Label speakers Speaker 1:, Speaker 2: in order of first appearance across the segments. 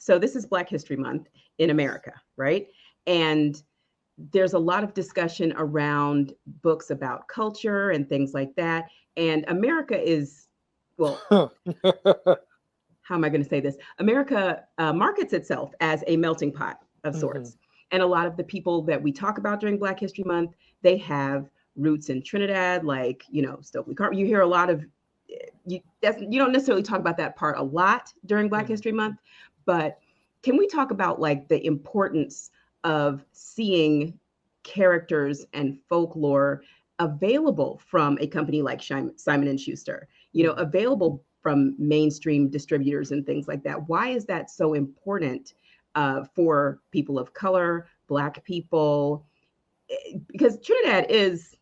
Speaker 1: So this is Black History Month in America, right? And there's a lot of discussion around books about culture and things like that. And America is, well, how am I going to say this? America markets itself as a melting pot of
Speaker 2: Hmm.
Speaker 1: sorts. And a lot of the people that we talk about during Black History Month, they have roots in Trinidad, like, Stokely Carmichael. You hear a lot of, you don't necessarily talk about that part a lot during Black
Speaker 2: Hmm.
Speaker 1: History Month, but can we talk about like the importance of seeing characters and folklore available from a company like Simon and Schuster,
Speaker 2: Hmm.
Speaker 1: available from mainstream distributors and things like that? Why is that so important for people of color, Black people? Because Trinidad is,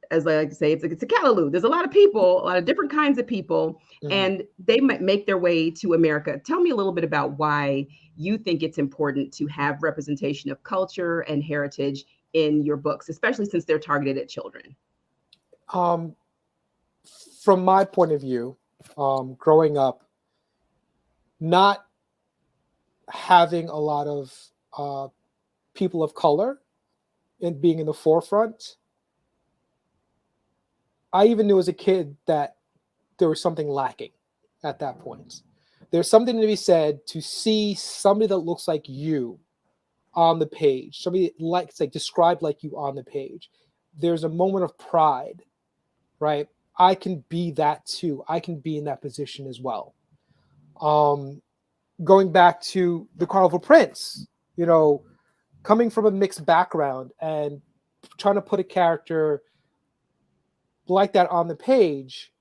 Speaker 1: as I like to say, it's a callaloo. There's a lot of people, a lot of different kinds of people,
Speaker 2: Hmm.
Speaker 1: and they might make their way to America. Tell me a little bit about why you think it's important to have representation of culture and heritage in your books, especially since they're targeted at children.
Speaker 2: Um, from my point of view, growing up, not having a lot of uh, people of color and being in the forefront, I even knew as a kid that there was something lacking at that point. There's something to be said to see somebody that looks like you on the page, somebody like described like you on the page. There's a moment of pride, right? I can be that too. I can be in that position as well. Um, Going back to the Carnival Prince, you know, coming from a mixed background and trying to put a character like that on the page.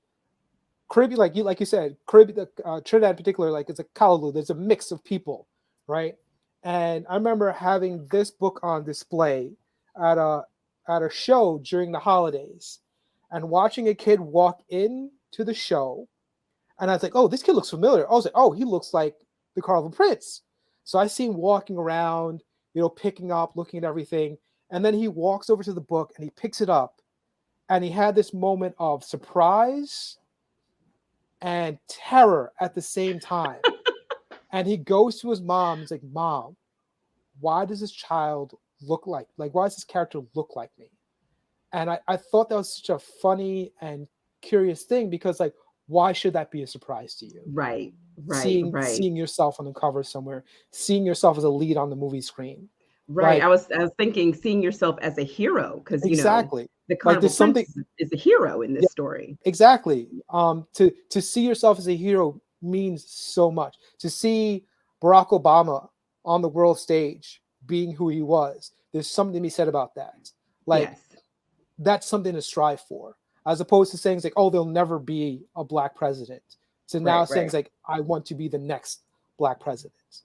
Speaker 2: Caribbean, like you said, Caribbean, Trinidad in particular, like it's a callaloo. There's a mix of people, right? And I remember having this book on display at a show during the holidays, and watching a kid walk in to the show, and I was like, oh, this kid looks familiar. I was like, oh, he looks like the Carnival Prince. So I see him walking around, picking up, looking at everything, and then he walks over to the book and he picks it up, and he had this moment of surprise and terror at the same time. And he goes to his mom. He's like, Mom, why does this child why does this character look like me? And I thought that was such a funny and curious thing because, like, why should that be a surprise to you?
Speaker 1: Right, right,
Speaker 2: Seeing
Speaker 1: right.
Speaker 2: yourself on the cover somewhere, seeing yourself as a lead on the movie screen.
Speaker 1: Right.
Speaker 2: Like,
Speaker 1: I was thinking seeing yourself as a hero because
Speaker 2: exactly.
Speaker 1: the
Speaker 2: Like,
Speaker 1: Carnival
Speaker 2: there's something.
Speaker 1: Prince is a hero in
Speaker 2: Yeah,
Speaker 1: this story.
Speaker 2: exactly. To see yourself as a hero means so much. To see Barack Obama on the world stage being who he was, there's something to be said about that. Like,
Speaker 1: Yes.
Speaker 2: that's something to strive for, as opposed to saying like, "Oh, there'll never be a black president." To now
Speaker 1: Right,
Speaker 2: saying
Speaker 1: right.
Speaker 2: like, "I want to be the next black president."